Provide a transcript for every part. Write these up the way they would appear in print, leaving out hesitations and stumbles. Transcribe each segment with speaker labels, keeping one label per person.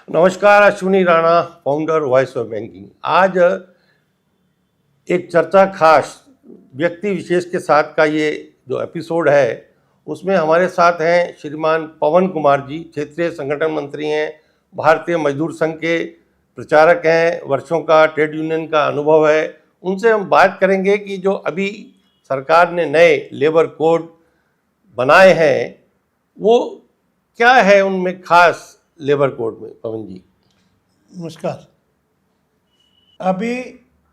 Speaker 1: नमस्कार, Ashwini Rana, founder voice of banking. आज एक चर्चा खास व्यक्ति विशेष के साथ का ये जो एपिसोड है, उसमें हमारे साथ हैं श्रीमान पवन कुमार जी, क्षेत्रीय संगठन मंत्री हैं, भारतीय मजदूर संघ के प्रचारक हैं, वर्षों का ट्रेड यूनियन का अनुभव है। उनसे हम बात करेंगे कि जो अभी सरकार ने नए लेबर कोड बनाए हैं, वो क्या है उनमें खास लेबर कोड में। पवन जी,
Speaker 2: नमस्कार। अभी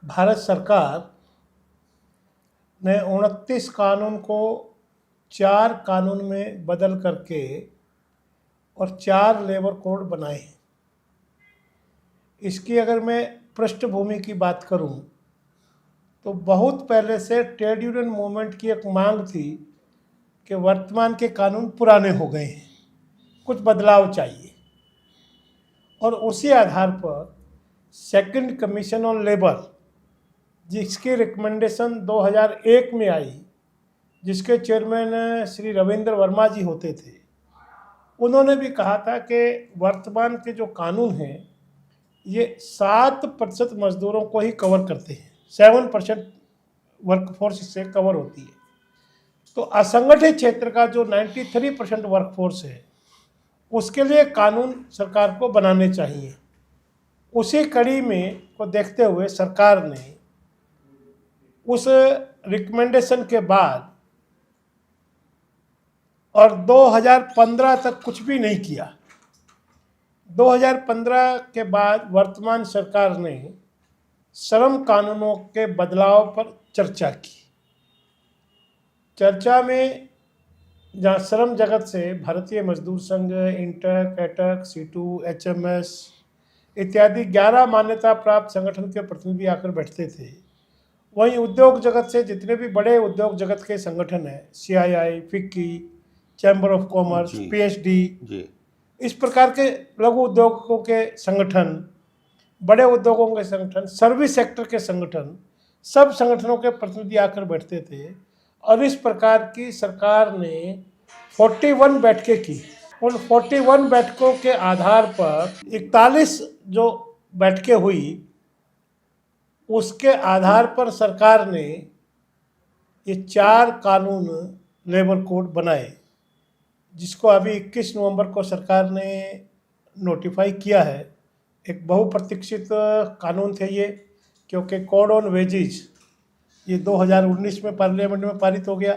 Speaker 2: भारत सरकार ने 29 कानून को 4 कानून में बदल करके और 4 लेबर कोड बनाए हैं। इसकी अगर मैं पृष्ठभूमि की बात करूं तो बहुत पहले से ट्रेड यूनियन मूवमेंट की एक मांग थी कि वर्तमान के कानून पुराने हो गए हैं, कुछ बदलाव चाहिए। और उसी आधार पर सेकंड कमीशन ऑन लेबर, जिसकी रिकमेंडेशन 2001 में आई, जिसके चेयरमैन श्री रविंद्र वर्मा जी होते थे, उन्होंने भी कहा था कि वर्तमान के जो कानून हैं ये 7% मजदूरों को ही कवर करते हैं, 7% वर्कफोर्स इससे कवर होती है। तो असंगठित क्षेत्र का जो 93% वर्कफोर्स है, उसके लिए कानून सरकार को बनाने चाहिए। उसी कड़ी में को देखते हुए सरकार ने उस रिकमेंडेशन के बाद और 2015 तक कुछ भी नहीं किया। 2015 के बाद वर्तमान सरकार ने श्रम कानूनों के बदलाव पर चर्चा की। चर्चा में जहाँ श्रम जगत से भारतीय मजदूर संघ, इंटक, एटक, सीटू, एचएमएस इत्यादि 11 मान्यता प्राप्त संगठन के प्रतिनिधि आकर बैठते थे, वहीं उद्योग जगत से जितने भी बड़े उद्योग जगत के संगठन हैं, CII, FICCI, chamber of commerce, PhD, इस प्रकार के लघु उद्योगों के संगठन, बड़े उद्योगों के संगठन, सर्विस सेक्टर के संगठन, सब संगठनों के प्रतिनिधि आकर बैठते थे। और इस प्रकार की सरकार ने 41 बैठकें की। उन 41 बैठकों के आधार पर 41 जो बैठकें हुई, उसके आधार पर सरकार ने ये 4 कानून लेबर कोड बनाए, जिसको अभी 21 नवंबर को सरकार ने नोटिफाई किया है। एक बहुप्रतीक्षित कानून थे ये, क्योंकि कोड ऑन वेजेज ये 2019 में पार्लियामेंट में पारित हो गया।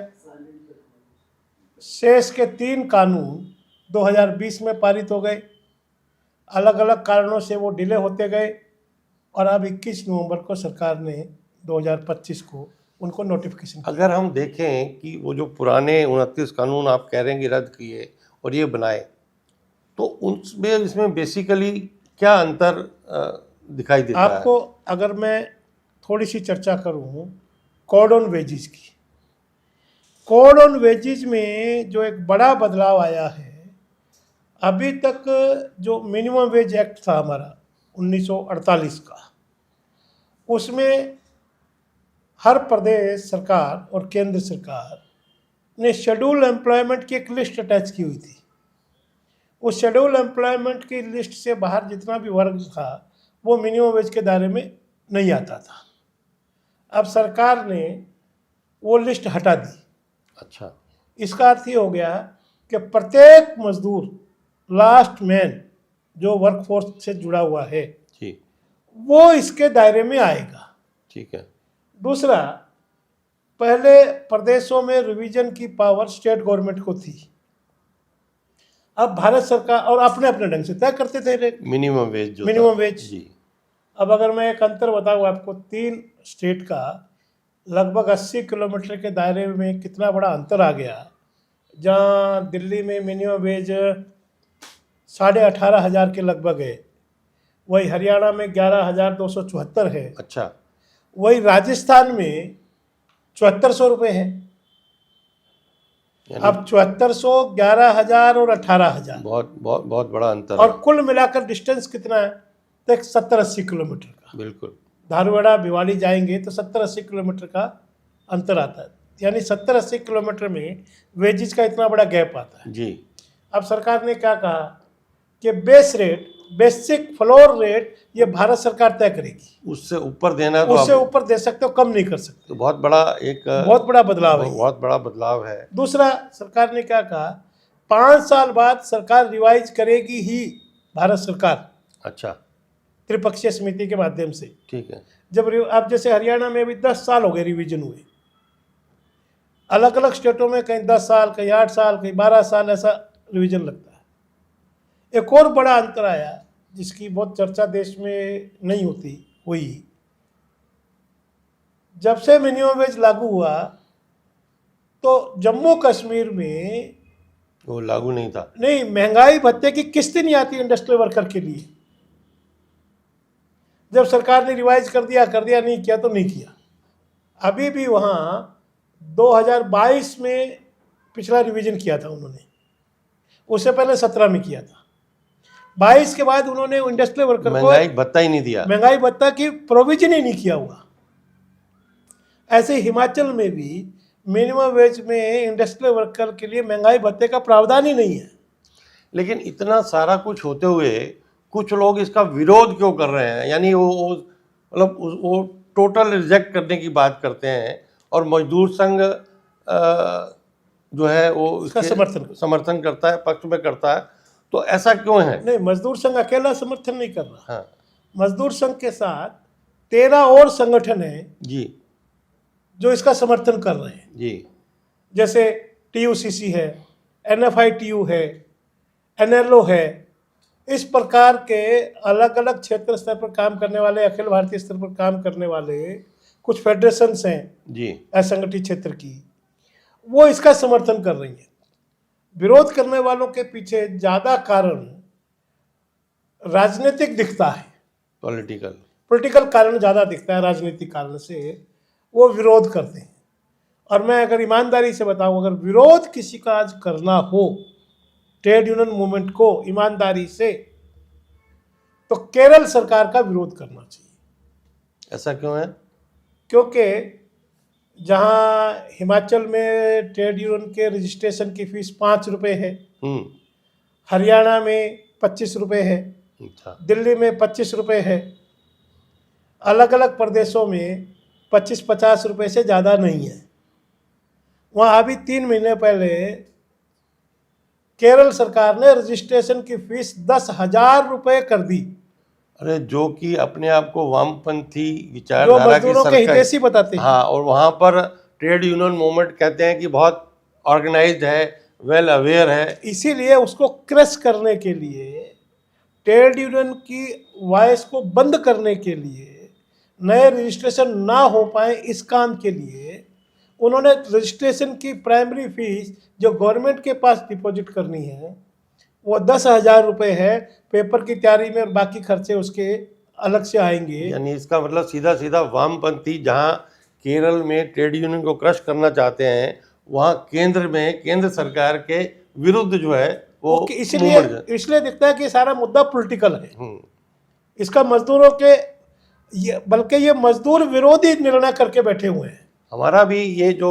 Speaker 2: शेष के 3 कानून 2020 में पारित हो गए। अलग अलग कारणों से वो डिले होते गए और अब 21 नवंबर को सरकार ने 2025 को उनको नोटिफिकेशन।
Speaker 1: अगर हम देखें कि वो जो पुराने 29 कानून आप कह रहे हैं कि रद्द किए और ये बनाए, तो उनमें इसमें बेसिकली क्या अंतर दिखाई देता है?
Speaker 2: आपको अगर मैं थोड़ी सी चर्चा करूं कोड ऑन वेजेस की, कोड ऑन वेजेस में जो एक बड़ा बदलाव आया है, अभी तक जो मिनिमम वेज एक्ट था हमारा 1948 का, उसमें हर प्रदेश सरकार और केंद्र सरकार ने शेड्यूल एम्प्लॉयमेंट की एक लिस्ट अटैच की हुई थी। उस शेड्यूल एम्प्लॉयमेंट की लिस्ट से बाहर जितना भी वर्ग था वो मिनिमम वेज के दायरे में नहीं आता था। अब सरकार ने वो लिस्ट हटा दी।
Speaker 1: अच्छा,
Speaker 2: इसका अर्थ ये हो गया कि प्रत्येक मजदूर, लास्ट मैन जो वर्कफोर्स से जुड़ा हुआ है, वो इसके दायरे में आएगा।
Speaker 1: ठीक है।
Speaker 2: दूसरा, पहले प्रदेशों में रिवीजन की पावर स्टेट गवर्नमेंट को थी। अब भारत सरकार और अपने अपने ढंग से तय करते थे
Speaker 1: मिनिमम वेज जो
Speaker 2: मिनिमम वेज
Speaker 1: जी।
Speaker 2: अब अगर मैं एक अंतर बताऊँ आपको, 3 स्टेट का लगभग 80 किलोमीटर के दायरे में कितना बड़ा अंतर आ गया। जहाँ दिल्ली में मिनिमम वेज 18,500 के लगभग है, वही हरियाणा में 11,274 है।
Speaker 1: अच्छा।
Speaker 2: वही राजस्थान में 7400 रुपये है। अब 7400, 11,000 और 18,000,
Speaker 1: बहुत बहुत बहुत बड़ा अंतर
Speaker 2: और
Speaker 1: है।
Speaker 2: कुल मिलाकर डिस्टेंस कितना है? तो 70-80 किलोमीटर का।
Speaker 1: बिल्कुल।
Speaker 2: धारवाड़ा भिवाड़ी जाएंगे तो 70-80 किलोमीटर का अंतर आता है। यानी 70-80 किलोमीटर में वेजेस का इतना बड़ा गैप आता है
Speaker 1: जी।
Speaker 2: अब सरकार ने क्या कहा कि base rate basic floor rate ये भारत सरकार तय करेगी।
Speaker 1: उससे ऊपर देना तो
Speaker 2: उससे ऊपर दे सकते हो, कम नहीं कर सकते।
Speaker 1: तो बहुत बड़ा एक
Speaker 2: बहुत बड़ा बदलाव है।
Speaker 1: बहुत बड़ा बदलाव है।
Speaker 2: दूसरा, सरकार ने क्या कहा, 5 साल बाद सरकार रिवाइज करेगी ही, भारत सरकार
Speaker 1: अच्छा,
Speaker 2: त्रिपक्षीय समिति के माध्यम से।
Speaker 1: ठीक है।
Speaker 2: जब अब जैसे हरियाणा में भी 10 साल हो गए रिवीजन हुए, अलग अलग स्टेटों में कहीं 10 साल, कहीं 8 साल, कहीं 12 साल ऐसा रिवीजन लगता है। एक और बड़ा अंतर आया जिसकी बहुत चर्चा देश में नहीं होती हुई, जब से मिनिमम वेज लागू हुआ तो जम्मू कश्मीर में
Speaker 1: वो लागू नहीं था।
Speaker 2: नहीं, महंगाई भत्ते की किस्त नहीं आती इंडस्ट्रियल वर्कर के लिए। जब सरकार ने रिवाइज कर दिया, नहीं किया तो नहीं किया। अभी भी वहाँ 2022 में पिछला रिवीजन किया था उन्होंने, उससे पहले 17 में किया था। 22 के बाद उन्होंने इंडस्ट्रियल वर्कर को
Speaker 1: महंगाई भत्ता ही नहीं दिया,
Speaker 2: महंगाई भत्ता की प्रोविजन ही नहीं किया हुआ। ऐसे हिमाचल में भी मिनिमम वेज में इंडस्ट्रियल वर्कर के लिए महंगाई भत्ते का प्रावधान ही नहीं है।
Speaker 1: लेकिन इतना सारा कुछ होते हुए कुछ लोग इसका विरोध क्यों कर रहे हैं? यानी वो मतलब वो टोटल रिजेक्ट करने की बात करते हैं और मजदूर संघ जो है वो
Speaker 2: इसका
Speaker 1: समर्थन करता है, पक्ष में करता है। तो ऐसा क्यों है?
Speaker 2: नहीं, मजदूर संघ अकेला समर्थन नहीं कर रहा।
Speaker 1: हाँ
Speaker 2: मजदूर संघ के साथ 13 और संगठन हैं
Speaker 1: जी,
Speaker 2: जो इसका समर्थन कर रहे हैं
Speaker 1: जी।
Speaker 2: जैसे TUCC है, NFITU है, NLO है। इस प्रकार के अलग अलग क्षेत्र स्तर पर काम करने वाले, अखिल भारतीय स्तर पर काम करने वाले कुछ फेडरेशंस हैं
Speaker 1: जी,
Speaker 2: असंगठित क्षेत्र की, वो इसका समर्थन कर रही हैं। विरोध करने वालों के पीछे ज़्यादा कारण राजनीतिक दिखता है, पॉलिटिकल कारण ज़्यादा दिखता है। राजनीतिक कारण से वो विरोध करते हैं। और मैं अगर ईमानदारी से बताऊं, अगर विरोध किसी का आज करना हो ट्रेड यूनियन मूवमेंट को ईमानदारी से, तो केरल सरकार का विरोध करना चाहिए।
Speaker 1: ऐसा क्यों है?
Speaker 2: क्योंकि जहां हिमाचल में ट्रेड यूनियन के रजिस्ट्रेशन की फीस 5 रुपये है, हरियाणा में 25 रुपये है,
Speaker 1: अच्छा,
Speaker 2: दिल्ली में 25 रुपये है, अलग अलग प्रदेशों में 25-50 रुपये से ज़्यादा नहीं है। वहाँ अभी 3 महीने पहले केरल सरकार ने रजिस्ट्रेशन की फीस 10,000 रुपये कर दी।
Speaker 1: अरे, जो कि अपने आप को वामपंथी
Speaker 2: जो
Speaker 1: विचारधारा की
Speaker 2: मजदूरों के हितैषी बताते हैं।
Speaker 1: हाँ, और वहाँ पर ट्रेड यूनियन मूवमेंट कहते हैं कि बहुत ऑर्गेनाइज्ड है, वेल अवेयर है।
Speaker 2: इसीलिए उसको क्रश करने के लिए, ट्रेड यूनियन की वॉइस को बंद करने के लिए, नए रजिस्ट्रेशन ना हो पाए इस काम के लिए उन्होंने रजिस्ट्रेशन की प्राइमरी फीस जो गवर्नमेंट के पास डिपॉजिट करनी है वो 10,000 रुपये है। पेपर की तैयारी में और बाकी खर्चे उसके अलग से आएंगे।
Speaker 1: यानी इसका मतलब सीधा सीधा वामपंथी जहाँ केरल में ट्रेड यूनियन को क्रश करना चाहते हैं, वहाँ केंद्र में केंद्र सरकार के विरुद्ध जो है वो
Speaker 2: इसलिए दिखता है कि सारा मुद्दा पॉलिटिकल है। इसका मजदूरों के बल्कि ये मजदूर विरोधी निर्णय करके बैठे हुए हैं।
Speaker 1: हमारा भी ये जो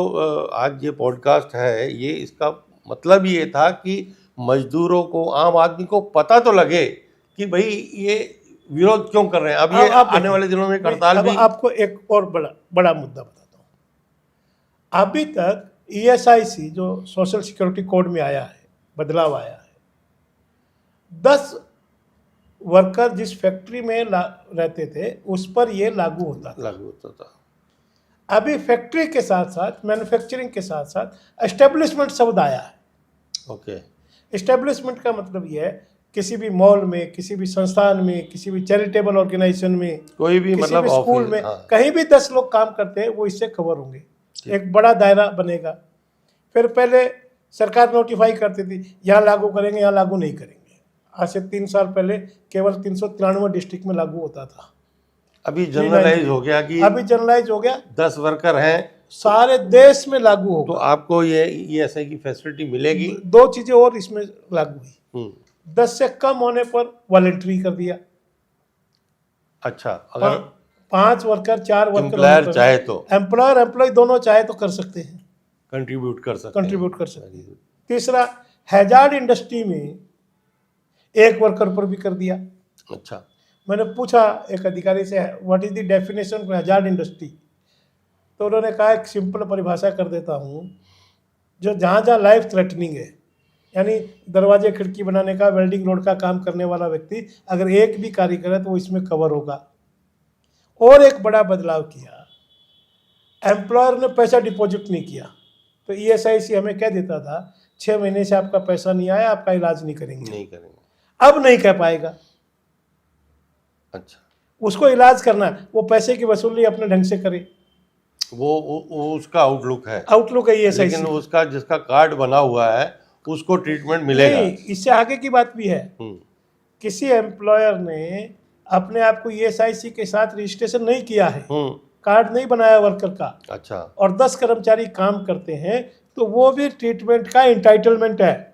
Speaker 1: आज ये पॉडकास्ट है, ये इसका मतलब ये था कि मजदूरों को, आम आदमी को पता तो लगे कि भाई ये विरोध क्यों कर रहे हैं। अब ये आने वाले दिनों में हड़ताल भी।
Speaker 2: आपको एक और बड़ा मुद्दा बताता हूँ। अभी तक ESIC जो सोशल सिक्योरिटी कोड में आया है, बदलाव आया है, 10 वर्कर जिस फैक्ट्री में रहते थे उस पर ये लागू होता था। अभी फैक्ट्री के साथ साथ, मैन्युफैक्चरिंग के साथ साथ एस्टेब्लिशमेंट शब्द आया है।
Speaker 1: ओके।
Speaker 2: एस्टेब्लिशमेंट का मतलब ये है किसी भी मॉल में, किसी भी संस्थान में, किसी भी चैरिटेबल ऑर्गेनाइजेशन में,
Speaker 1: कोई भी
Speaker 2: किसी
Speaker 1: मतलब
Speaker 2: भी स्कूल में,
Speaker 1: हाँ।
Speaker 2: कहीं भी 10 लोग काम करते हैं वो इससे कवर होंगे। एक बड़ा दायरा बनेगा। फिर पहले सरकार नोटिफाई करती थी यहाँ लागू करेंगे, यहाँ लागू नहीं करेंगे। आज से 3 साल पहले केवल 393 डिस्ट्रिक्ट में लागू होता था।
Speaker 1: अभी जनरलाइज हो गया कि
Speaker 2: 10
Speaker 1: वर्कर हैं,
Speaker 2: सारे देश में लागू होगा।
Speaker 1: तो आपको ये ऐसे की फैसिलिटी मिलेगी।
Speaker 2: 2 चीजें और इसमें लागू हुई। 10 से कम होने पर वॉलंटरी कर दिया।
Speaker 1: अच्छा, अगर
Speaker 2: 5 वर्कर, 4 वर्कर
Speaker 1: एम्प्लॉयर चाहे तो,
Speaker 2: एम्प्लॉयर एम्प्लॉय दोनों चाहे तो कर सकते हैं,
Speaker 1: कंट्रीब्यूट कर सकते हैं।
Speaker 2: तीसरा, हैजार्ड इंडस्ट्री में 1 वर्कर पर भी कर दिया।
Speaker 1: अच्छा।
Speaker 2: मैंने पूछा एक अधिकारी से, what is the definition of hazard industry, तो उन्होंने कहा एक सिंपल परिभाषा कर देता हूँ, जो जहाँ जहाँ लाइफ थ्रेटनिंग है, यानी दरवाजे खिड़की बनाने का, वेल्डिंग रोड का काम करने वाला व्यक्ति अगर एक भी कार्य करे तो वो इसमें कवर होगा। और एक बड़ा बदलाव किया, एम्प्लॉयर ने पैसा डिपॉजिट नहीं किया, तो ESIC हमें कह देता था 6 महीने से आपका पैसा नहीं आया, आपका इलाज नहीं करेंगे।
Speaker 1: नहीं करेंगे।
Speaker 2: अब नहीं कह पाएगा,
Speaker 1: अच्छा,
Speaker 2: उसको इलाज करना है, वो पैसे की वसूली अपने ढंग से करे,
Speaker 1: वो उसका आउटलुक है।
Speaker 2: आउटलुक है ESIC।
Speaker 1: लेकिन उसका जिसका कार्ड बना हुआ है उसको ट्रीटमेंट मिलेगा।
Speaker 2: नहीं, इससे आगे की बात भी है।
Speaker 1: हम्म,
Speaker 2: किसी एम्प्लॉयर ने अपने आप को ESIC के साथ रजिस्ट्रेशन नहीं किया है, कार्ड नहीं बनाया वर्कर का,
Speaker 1: अच्छा,
Speaker 2: और 10 कर्मचारी काम करते हैं, तो वो भी ट्रीटमेंट का इंटाइटलमेंट है।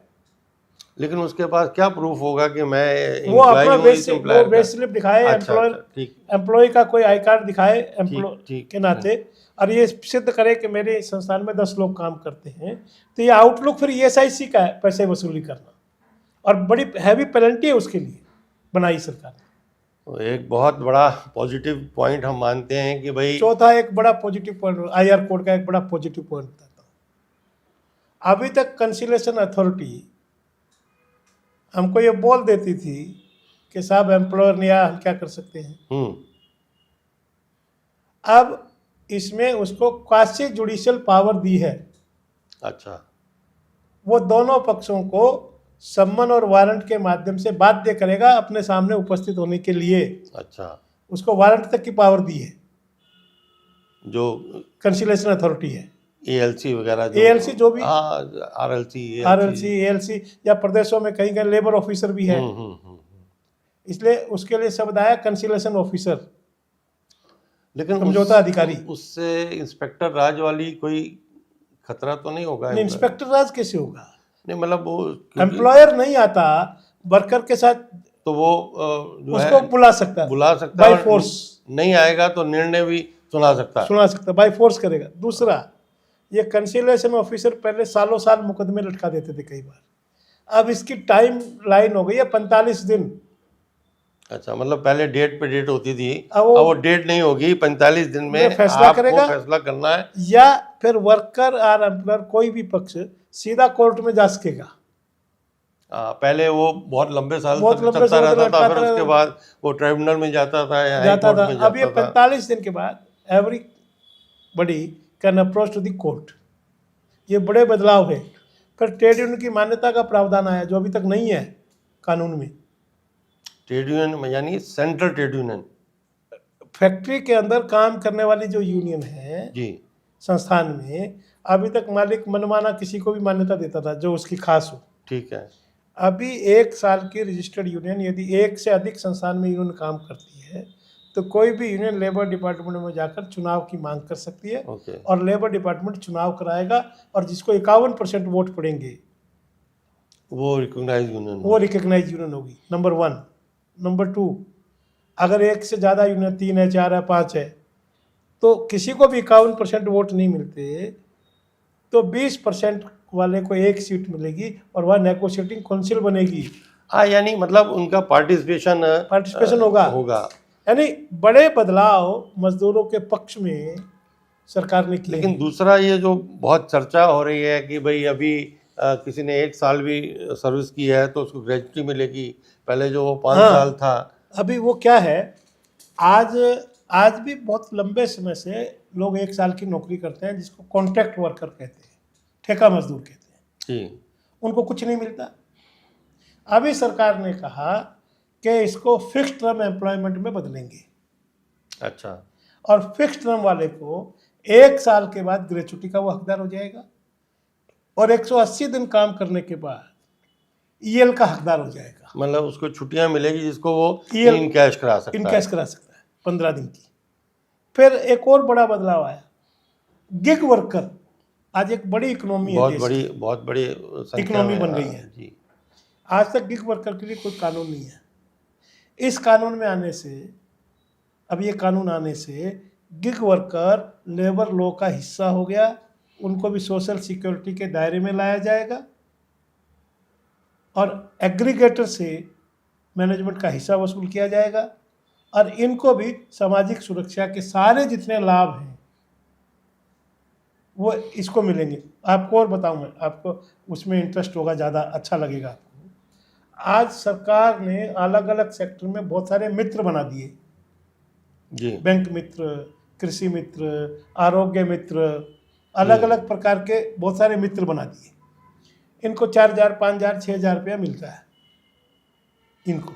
Speaker 1: लेकिन उसके पास क्या प्रूफ होगा कि मैं
Speaker 2: वो अपना
Speaker 1: एम्प्लॉय हूँ इस एम्प्लॉयर का?
Speaker 2: वेज स्लिप दिखाए,
Speaker 1: अच्छा,
Speaker 2: एम्प्लॉयर
Speaker 1: अच्छा, ठीक
Speaker 2: एम्प्लॉय का कोई आई कार्ड दिखाए एम्प्लॉय
Speaker 1: ठीक
Speaker 2: के नाते, और ये सिद्ध करे कि मेरे संस्थान में 10 लोग काम करते हैं, तो ये आउटलुक फिर ESIC का है, पैसे वसूली करना, और बड़ी हैवी पेनल्टी है उसके लिए बनाई सरकार ने।
Speaker 1: तो एक बहुत बड़ा पॉजिटिव पॉइंट हम मानते हैं कि भाई।
Speaker 2: चौथा एक बड़ा पॉजिटिव पॉइंट, IR कोड का एक बड़ा पॉजिटिव पॉइंट बताता हूँ। अभी तक कंसिलेशन अथॉरिटी हमको ये बोल देती थी कि साहब एम्प्लॉयर नहीं आया, हम क्या कर सकते हैं। अब इसमें उसको क्वासी जुडिशियल पावर दी है।
Speaker 1: अच्छा,
Speaker 2: वो दोनों पक्षों को सम्मन और वारंट के माध्यम से बाध्य करेगा अपने सामने उपस्थित होने के लिए।
Speaker 1: अच्छा,
Speaker 2: उसको वारंट तक की पावर दी है,
Speaker 1: जो
Speaker 2: कंसिलेशन अथॉरिटी है।
Speaker 1: ALC वगैरह,
Speaker 2: ALC जो भी,
Speaker 1: हाँ, RLC,
Speaker 2: RLC, ALC, या प्रदेशों में कहीं कहीं लेबर ऑफिसर भी है, इसलिए उसके लिए शब्द आया कंसिलेशन ऑफिसर,
Speaker 1: लेकिन
Speaker 2: समझौता अधिकारी।
Speaker 1: उससे इंस्पेक्टर राज वाली कोई खतरा तो नहीं होगा?
Speaker 2: नहीं, इंस्पेक्टर राज कैसे होगा?
Speaker 1: नहीं, मतलब वो
Speaker 2: एम्प्लॉयर नहीं आता वर्कर के साथ,
Speaker 1: तो वो जो
Speaker 2: उसको
Speaker 1: है
Speaker 2: बुला सकता है, बाय
Speaker 1: और
Speaker 2: फोर्स
Speaker 1: नहीं आएगा तो निर्णय भी सुना सकता
Speaker 2: है, बाय फोर्स करेगा। दूसरा, ये कंसिलेशन ऑफिसर पहले सालों साल मुकदमे लटका देते थे कई बार, अब इसकी टाइम लाइन हो गई है 45 दिन।
Speaker 1: अच्छा, मतलब पहले डेट पे डेट होती थी,
Speaker 2: अब
Speaker 1: अब वो डेट नहीं होगी, 45 दिन में
Speaker 2: फैसला
Speaker 1: आपको
Speaker 2: करेगा,
Speaker 1: फैसला करना है,
Speaker 2: या फिर वर्कर और एम्प्लॉयर कोई भी पक्ष सीधा कोर्ट में जा सकेगा।
Speaker 1: पहले वो बहुत लंबे साल
Speaker 2: बहुत
Speaker 1: तक
Speaker 2: लंबे
Speaker 1: चलता
Speaker 2: साल तक
Speaker 1: रहता था, फिर
Speaker 2: लटकाता
Speaker 1: उसके बाद वो ट्राइब्यूनल में जाता था या हाई
Speaker 2: जाता
Speaker 1: कोर्ट
Speaker 2: था।
Speaker 1: में
Speaker 2: अब ये
Speaker 1: जाता था।
Speaker 2: 45 दिन के बाद everybody can approach to the court. ये बड़े बदलाव है। फिर ट्रेड यूनियन की मान्यता का प्रावधान आया, जो अभी तक नहीं है कानून में।
Speaker 1: ट्रेड यूनियन यानी सेंट्रल ट्रेड यूनियन,
Speaker 2: फैक्ट्री के अंदर काम करने वाली जो यूनियन है
Speaker 1: जी,
Speaker 2: संस्थान में, अभी तक मालिक मनमाना किसी को भी मान्यता देता था जो उसकी खास हो।
Speaker 1: ठीक है।
Speaker 2: अभी 1 साल की रजिस्टर्ड यूनियन, यदि 1 से अधिक संस्थान में यूनियन काम करती है, तो कोई भी यूनियन लेबर डिपार्टमेंट में जाकर चुनाव की मांग कर सकती है, और लेबर डिपार्टमेंट चुनाव कराएगा, और जिसको 51% वोट पड़ेंगे
Speaker 1: वो रिकॉग्नाइज यूनियन,
Speaker 2: वो रिकग्नाइज यूनियन होगी, नंबर 1। नंबर 2, अगर 1 से ज़्यादा यूनियन, 3 है, 4 है, 5 है, तो किसी को भी 51% वोट नहीं मिलते, तो 20% वाले को 1 सीट मिलेगी, और वह नेगोशिएटिंग काउंसिल बनेगी।
Speaker 1: यानी मतलब उनका पार्टिसिपेशन होगा।
Speaker 2: यानी बड़े बदलाव मजदूरों के पक्ष में सरकार ने किए।
Speaker 1: लेकिन दूसरा ये जो बहुत चर्चा हो रही है कि भाई अभी किसी ने 1 साल भी सर्विस की है तो उसको ग्रेजुटी मिलेगी, पहले जो वो 5 साल था।
Speaker 2: अभी वो क्या है, आज भी बहुत लंबे समय से लोग 1 साल की नौकरी करते हैं, जिसको कॉन्ट्रैक्ट वर्कर कहते हैं, ठेका मजदूर कहते हैं
Speaker 1: जी,
Speaker 2: उनको कुछ नहीं मिलता। अभी सरकार ने कहा कि इसको फिक्स टर्म एम्प्लॉयमेंट में बदलेंगे।
Speaker 1: अच्छा,
Speaker 2: और फिक्स टर्म वाले को 1 साल के बाद ग्रेचुटी का वो हकदार हो जाएगा, और 180 दिन काम करने के बाद EL का हकदार हो जाएगा।
Speaker 1: मतलब उसको छुट्टियां मिलेगी जिसको वो
Speaker 2: EL
Speaker 1: इन कैश करा सकता है।
Speaker 2: इन कैश करा सकता है 15 दिन की। फिर एक और बड़ा बदलाव आया, गिग वर्कर। आज एक बड़ी इकोनॉमी है,
Speaker 1: बहुत बड़ी
Speaker 2: इकोनॉमी बन गई है
Speaker 1: जी।
Speaker 2: आज तक गिग वर्कर के लिए कोई कानून नहीं है। इस कानून में आने से, अब ये कानून आने से गिग वर्कर लेबर लॉ का हिस्सा हो गया, उनको भी सोशल सिक्योरिटी के दायरे में लाया जाएगा, और एग्रीगेटर से मैनेजमेंट का हिस्सा वसूल किया जाएगा और इनको भी सामाजिक सुरक्षा के सारे जितने लाभ हैं वो इसको मिलेंगे। आपको और बताऊं मैं, आपको उसमें इंटरेस्ट होगा, ज़्यादा अच्छा लगेगा आपको। आज सरकार ने अलग अलग सेक्टर में बहुत सारे मित्र बना दिए,
Speaker 1: जी
Speaker 2: बैंक मित्र, कृषि मित्र, आरोग्य मित्र, अलग अलग प्रकार के बहुत सारे मित्र बना दिए। इनको 4,000, 5,000, 6,000 रुपया मिलता है इनको।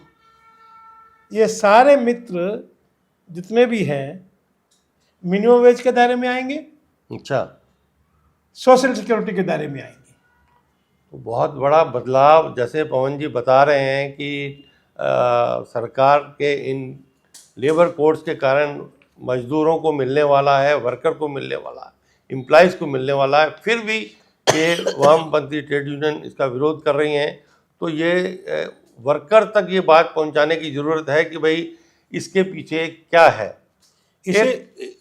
Speaker 2: ये सारे मित्र जितने भी हैं मिनिमम वेज के दायरे में आएंगे,
Speaker 1: अच्छा,
Speaker 2: सोशल सिक्योरिटी के दायरे में आएंगे।
Speaker 1: तो बहुत बड़ा बदलाव जैसे पवन जी बता रहे हैं कि सरकार के इन लेबर कोड्स के कारण मजदूरों को मिलने वाला है, वर्कर को मिलने वाला है, एम्प्लॉइज़ को मिलने वाला है, फिर भी ये वामपंथी ट्रेड यूनियन इसका विरोध कर रही हैं। तो ये वर्कर तक ये बात पहुंचाने की ज़रूरत है कि भाई इसके पीछे क्या है।
Speaker 2: इसे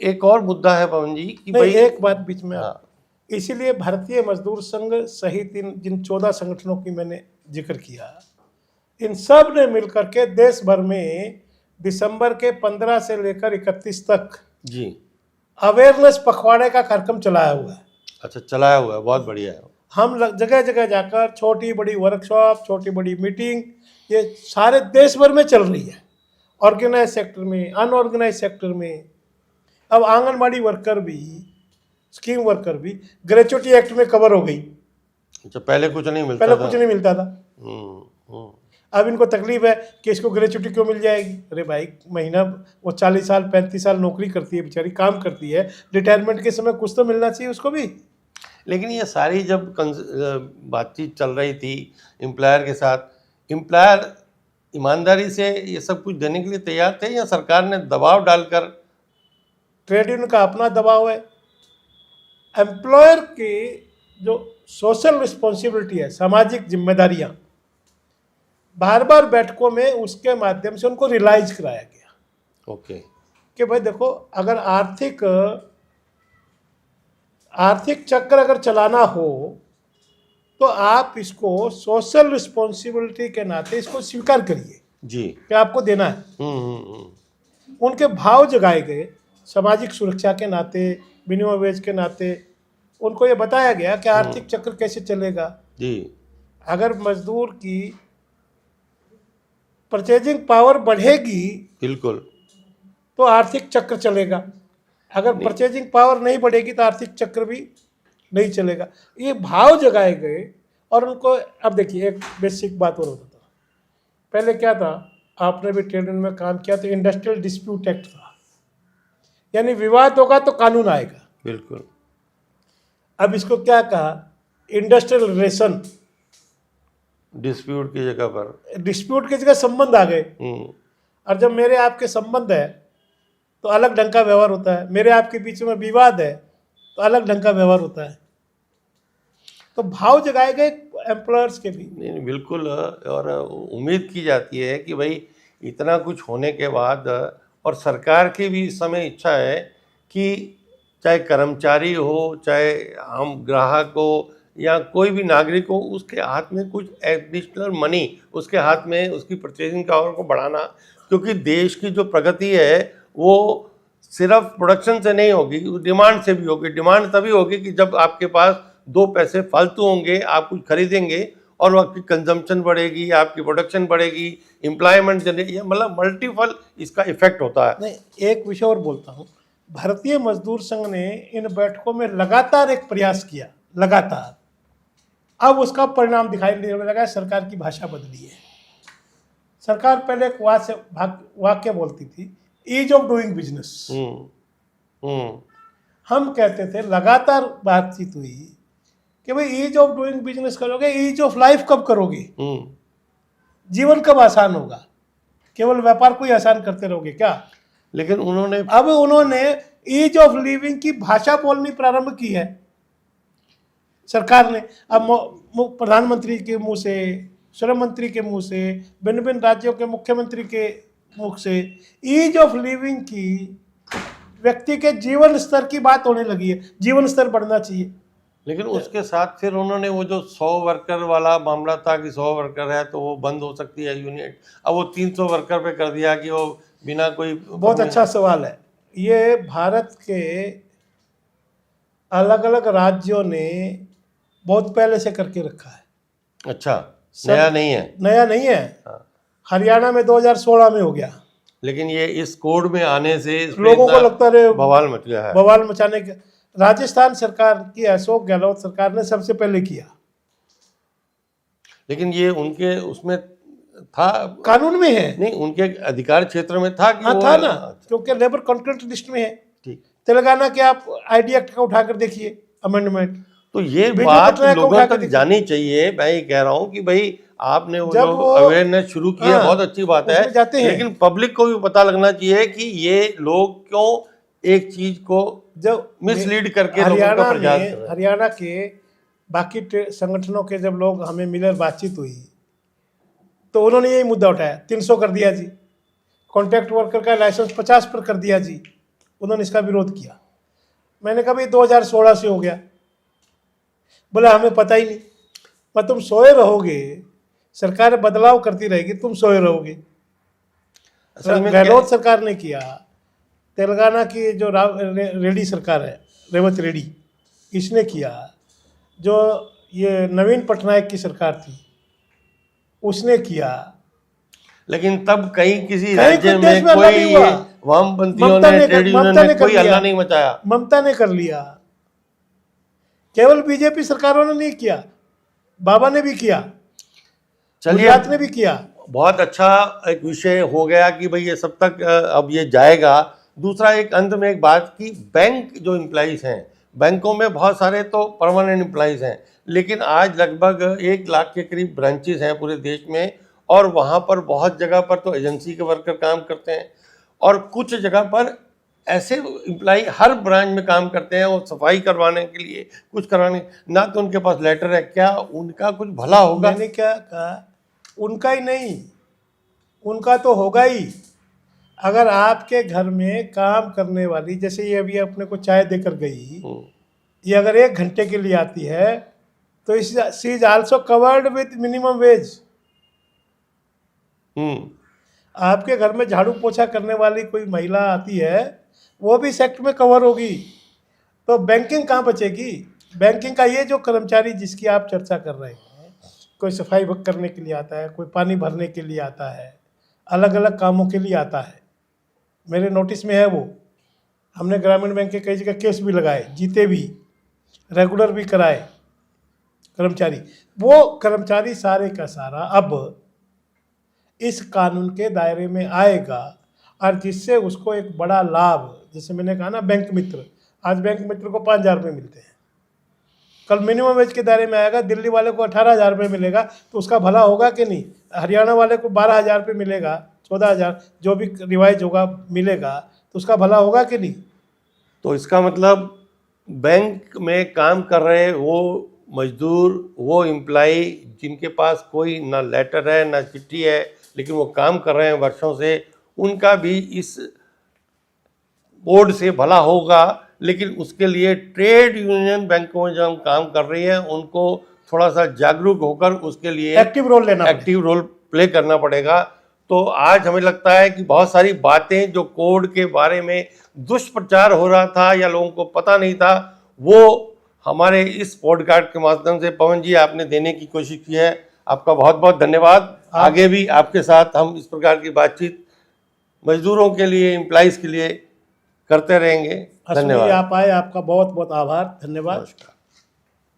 Speaker 1: एक और मुद्दा है पवन जी कि
Speaker 2: नहीं,
Speaker 1: भाई
Speaker 2: एक बात बीच में
Speaker 1: हाँ,
Speaker 2: इसीलिए भारतीय मजदूर संघ सहित जिन 14 संगठनों की मैंने जिक्र किया, इन सब ने मिलकर के देश भर में दिसंबर के 15 से लेकर 31 तक
Speaker 1: जी
Speaker 2: अवेयरनेस पखवाड़े का कार्यक्रम चलाया हुआ है।
Speaker 1: अच्छा, चलाया हुआ है, बहुत बढ़िया है।
Speaker 2: हम जगह जगह जाकर छोटी बड़ी वर्कशॉप, छोटी बड़ी मीटिंग, ये सारे देश भर में चल रही है, ऑर्गेनाइज सेक्टर में, अनऑर्गेनाइज सेक्टर में। अब आंगनबाड़ी वर्कर भी, स्कीम वर्कर भी ग्रेचुटी एक्ट में कवर हो गई।
Speaker 1: अच्छा, पहले कुछ नहीं मिलता
Speaker 2: पहले
Speaker 1: था।
Speaker 2: कुछ नहीं मिलता था।
Speaker 1: हम्म।
Speaker 2: अब इनको तकलीफ है कि इसको ग्रेचुटी क्यों मिल जाएगी। अरे भाई, महीना वो 40 साल 35 साल नौकरी करती है बेचारी, काम करती है, रिटायरमेंट के समय कुछ तो मिलना चाहिए उसको भी।
Speaker 1: लेकिन ये सारी जब बातचीत चल रही थी एम्प्लॉयर के साथ, एम्प्लॉयर ईमानदारी से ये सब कुछ देने के लिए तैयार थे या सरकार ने दबाव डालकर?
Speaker 2: ट्रेड यूनियन का अपना दबाव है, एम्प्लॉयर की जो सोशल रिस्पॉन्सिबिलिटी है, सामाजिक जिम्मेदारियां, बार बार बैठकों में उसके माध्यम से उनको रियलाइज कराया गया।
Speaker 1: ओके।
Speaker 2: कि भाई देखो, अगर आर्थिक चक्र अगर चलाना हो तो आप इसको सोशल रिस्पॉन्सिबिलिटी के नाते इसको स्वीकार करिए
Speaker 1: जी
Speaker 2: कि आपको देना है। उनके भाव जगाए गए सामाजिक सुरक्षा के नाते, मिनिमम वेज के नाते। उनको ये बताया गया कि आर्थिक चक्र कैसे चलेगा।
Speaker 1: जी
Speaker 2: अगर मजदूर की परचेजिंग पावर बढ़ेगी
Speaker 1: बिल्कुल।
Speaker 2: तो आर्थिक चक्र चलेगा, अगर परचेजिंग पावर नहीं बढ़ेगी तो आर्थिक चक्र भी नहीं चलेगा। ये भाव जगाए गए और उनको। अब देखिए, एक बेसिक बात और होता था, पहले क्या था, आपने भी ट्रेड यूनियन में काम किया तो इंडस्ट्रियल डिस्प्यूट एक्ट था, यानी विवाद होगा तो कानून आएगा।
Speaker 1: बिल्कुल।
Speaker 2: अब इसको क्या कहा, इंडस्ट्रियल रिलेशन,
Speaker 1: डिस्प्यूट की जगह पर
Speaker 2: डिस्प्यूट की जगह संबंध आ गए। और जब मेरे आपके संबंध है तो अलग ढंग का व्यवहार होता है, मेरे आपके बीच में विवाद है तो अलग ढंग का व्यवहार होता है। तो भाव जगाए गए एम्प्लॉयर्स के भी।
Speaker 1: नहीं, बिल्कुल। और उम्मीद की जाती है कि भाई इतना कुछ होने के बाद, और सरकार की भी इस समय इच्छा है कि चाहे कर्मचारी हो, चाहे आम ग्राहक हो, या कोई भी नागरिक हो, उसके हाथ में कुछ एडिशनल मनी, उसके हाथ में उसकी परचेजिंग पावर को बढ़ाना। क्योंकि देश की जो प्रगति है वो सिर्फ प्रोडक्शन से नहीं होगी, डिमांड से भी होगी। डिमांड तभी होगी कि जब आपके पास 2 पैसे फालतू होंगे, आप कुछ खरीदेंगे और आपकी कंजम्पशन बढ़ेगी, आपकी प्रोडक्शन बढ़ेगी, एम्प्लॉयमेंट जनरेट, मतलब मल्टीपल इसका इफेक्ट होता है।
Speaker 2: नहीं, एक विषय और बोलता हूँ, भारतीय मजदूर संघ ने इन बैठकों में लगातार एक प्रयास किया, लगातार। अब उसका परिणाम दिखाई देने लगा, सरकार की भाषा बदली है। सरकार पहले एक वाक्य बोलती थी, ईज ऑफ डूइंग बिजनेस। हम कहते थे, लगातार बातचीत हुई कि भाई ईज ऑफ डूइंग बिजनेस करोगे, ईज ऑफ लाइफ कब करोगे? जीवन कब आसान होगा? केवल व्यापार को ही आसान करते रहोगे क्या?
Speaker 1: लेकिन
Speaker 2: उन्होंने ईज ऑफ लिविंग की भाषा बोलनी प्रारंभ की है सरकार ने। अब प्रधानमंत्री के मुंह से, श्रम मंत्री के मुंह से, भिन्न भिन्न राज्यों के मुख्यमंत्री के मुख से ईज ऑफ लिविंग की, व्यक्ति के जीवन स्तर की बात होने लगी है। जीवन स्तर बढ़ना चाहिए।
Speaker 1: लेकिन उसके साथ फिर उन्होंने वो जो 100 वर्कर वाला मामला था कि 100 वर्कर है तो वो बंद हो सकती है यूनिट, अब वो 300 वर्कर पे कर दिया कि वो बिना कोई।
Speaker 2: बहुत अच्छा सवाल है। ये भारत के अलग अलग राज्यों ने बहुत पहले से करके रखा है।
Speaker 1: अच्छा, नया नहीं है।
Speaker 2: नया नहीं है।
Speaker 1: हाँ।
Speaker 2: हरियाणा में 2016 में हो गया,
Speaker 1: लेकिन ये इस कोड में आने से इस पे
Speaker 2: लोगों को
Speaker 1: इतना
Speaker 2: लगता है
Speaker 1: बवाल मच गया है।
Speaker 2: बवाल मचाने के। राजस्थान सरकार की अशोक गहलोत सरकार ने सबसे पहले किया।
Speaker 1: लेकिन ये उनके उसमें था,
Speaker 2: कानून में है।
Speaker 1: नहीं उनके अधिकार क्षेत्र में था कि
Speaker 2: हाँ
Speaker 1: वो
Speaker 2: था ना, क्योंकि लेबर कॉन्ट्रैक्ट लिस्ट में है।
Speaker 1: ठीक।
Speaker 2: तेलंगाना के आप आईडी एक्ट का उठाकर देखिए अमेंडमेंट।
Speaker 1: तो ये
Speaker 2: बीजेपी
Speaker 1: बात
Speaker 2: पटनायक को
Speaker 1: लोगों
Speaker 2: उठा के
Speaker 1: तक
Speaker 2: देखिए।
Speaker 1: जानी चाहिए। मैं ये कह रहा हूँ कि भाई आपने वो
Speaker 2: जब
Speaker 1: जो
Speaker 2: वो-
Speaker 1: अवेयरनेस शुरू की है
Speaker 2: हाँ,
Speaker 1: बहुत अच्छी बात है,
Speaker 2: उसमें जाते हैं।
Speaker 1: लेकिन पब्लिक को भी पता लगना चाहिए कि ये लोग क्यों एक चीज को
Speaker 2: जब
Speaker 1: मिसलीड करके लोगों का
Speaker 2: हरियाणा
Speaker 1: प्रचार कर रहे
Speaker 2: में,
Speaker 1: हैं।
Speaker 2: हरियाणा के बाकी संगठनों के जब लोग हमें मिले, बातचीत हुई, तो उन्होंने यही मुद्दा उठाया, 300 कर दिया जी, कॉन्ट्रैक्ट वर्कर का लाइसेंस 50 पर कर दिया जी। उन्होंने इसका विरोध किया। मैंने कहा भाई 2016 से हो गया। बोला हमें पता ही नहीं। पर तुम सोए रहोगे, सरकार बदलाव करती रहेगी, तुम सोए रहोगे।
Speaker 1: असल में
Speaker 2: गहलोत सरकार ने किया। तेलंगाना की जो रेड्डी सरकार है, रेवंत रेड्डी, इसने किया। जो ये नवीन पटनायक की सरकार थी, उसने किया।
Speaker 1: लेकिन तब कहीं किसी
Speaker 2: कहीं
Speaker 1: राज्य
Speaker 2: कोई देश
Speaker 1: में
Speaker 2: में हल्ला
Speaker 1: कोई
Speaker 2: नहीं हुआ।
Speaker 1: वामपंथियों
Speaker 2: ममता
Speaker 1: ने,
Speaker 2: ने
Speaker 1: ट्रेड
Speaker 2: कर-
Speaker 1: यूनियन
Speaker 2: ममता
Speaker 1: ने
Speaker 2: ने कर
Speaker 1: कोई हल्ला
Speaker 2: लिया।
Speaker 1: नहीं मचाया।
Speaker 2: ममता ने कर लिया। केवल बीजेपी सरकारों ने नहीं किया, बाबा ने भी किया,
Speaker 1: चलिए,
Speaker 2: गुजरात ने भी किया।
Speaker 1: बहुत अच्छा एक विषय हो गया कि भाई ये सब तक अब ये जाएगा। दूसरा एक अंत में एक बात कि बैंक जो एम्प्लॉइज़ हैं, बैंकों में बहुत सारे तो परमानेंट एम्प्लॉइज़ हैं, लेकिन आज लगभग 1 लाख के करीब ब्रांचेस हैं पूरे देश में, और वहाँ पर बहुत जगह पर तो एजेंसी के वर्कर काम करते हैं, और कुछ जगह पर ऐसे एम्प्लॉई हर ब्रांच में काम करते हैं, वो सफाई करवाने के लिए, कुछ कराने, ना तो उनके पास लेटर है। क्या उनका कुछ भला होगा?
Speaker 2: मैंने क्या कहा, उनका ही नहीं, उनका तो होगा ही। अगर आपके घर में काम करने वाली, जैसे ये अभी अपने को चाय देकर गई, ये अगर 1 घंटे के लिए आती है तो she is also covered with minimum wage. आपके घर में झाड़ू पोछा करने वाली कोई महिला आती है, वो भी इस एक्ट में कवर होगी। तो बैंकिंग कहाँ बचेगी? बैंकिंग का ये जो कर्मचारी जिसकी आप चर्चा कर रहे हैं, कोई सफाई करने के लिए आता है, कोई पानी भरने के लिए आता है, अलग अलग कामों के लिए आता है। मेरे नोटिस में है वो। हमने ग्रामीण बैंक के कई जगह केस भी लगाए, जीते भी, रेगुलर भी कराए कर्मचारी। वो कर्मचारी सारे का सारा अब इस कानून के दायरे में आएगा, और जिससे उसको एक बड़ा लाभ, जैसे मैंने कहा ना बैंक मित्र, आज बैंक मित्र को 5,000 रुपये मिलते हैं, कल मिनिमम वेज के दायरे में आएगा, दिल्ली वाले को 18,000 रुपये मिलेगा, तो उसका भला होगा कि नहीं? हरियाणा वाले को 12,000 रुपये मिलेगा, 14,000 जो भी रिवाइज होगा मिलेगा, तो उसका भला होगा कि नहीं?
Speaker 1: तो इसका मतलब बैंक में काम कर रहे वो मजदूर, वो एम्प्लाई जिनके पास कोई ना लेटर है ना चिट्ठी है, लेकिन वो काम कर रहे हैं वर्षों से, उनका भी इस बोर्ड से भला होगा। लेकिन उसके लिए ट्रेड यूनियन बैंकों में जब काम कर रही है, उनको थोड़ा सा जागरूक होकर उसके लिए
Speaker 2: एक्टिव रोल लेना,
Speaker 1: एक्टिव रोल प्ले करना पड़ेगा। तो आज हमें लगता है कि बहुत सारी बातें जो कोड के बारे में दुष्प्रचार हो रहा था या लोगों को पता नहीं था, वो हमारे इस पॉडकास्ट के माध्यम से पवन जी आपने देने की कोशिश की है। आपका बहुत बहुत धन्यवाद। आगे भी आपके साथ हम इस प्रकार की बातचीत मजदूरों के लिए, एम्प्लॉइज़ के लिए करते रहेंगे। धन्यवाद।
Speaker 2: आप आए, आपका बहुत बहुत आभार, धन्यवाद।
Speaker 1: नमस्कार।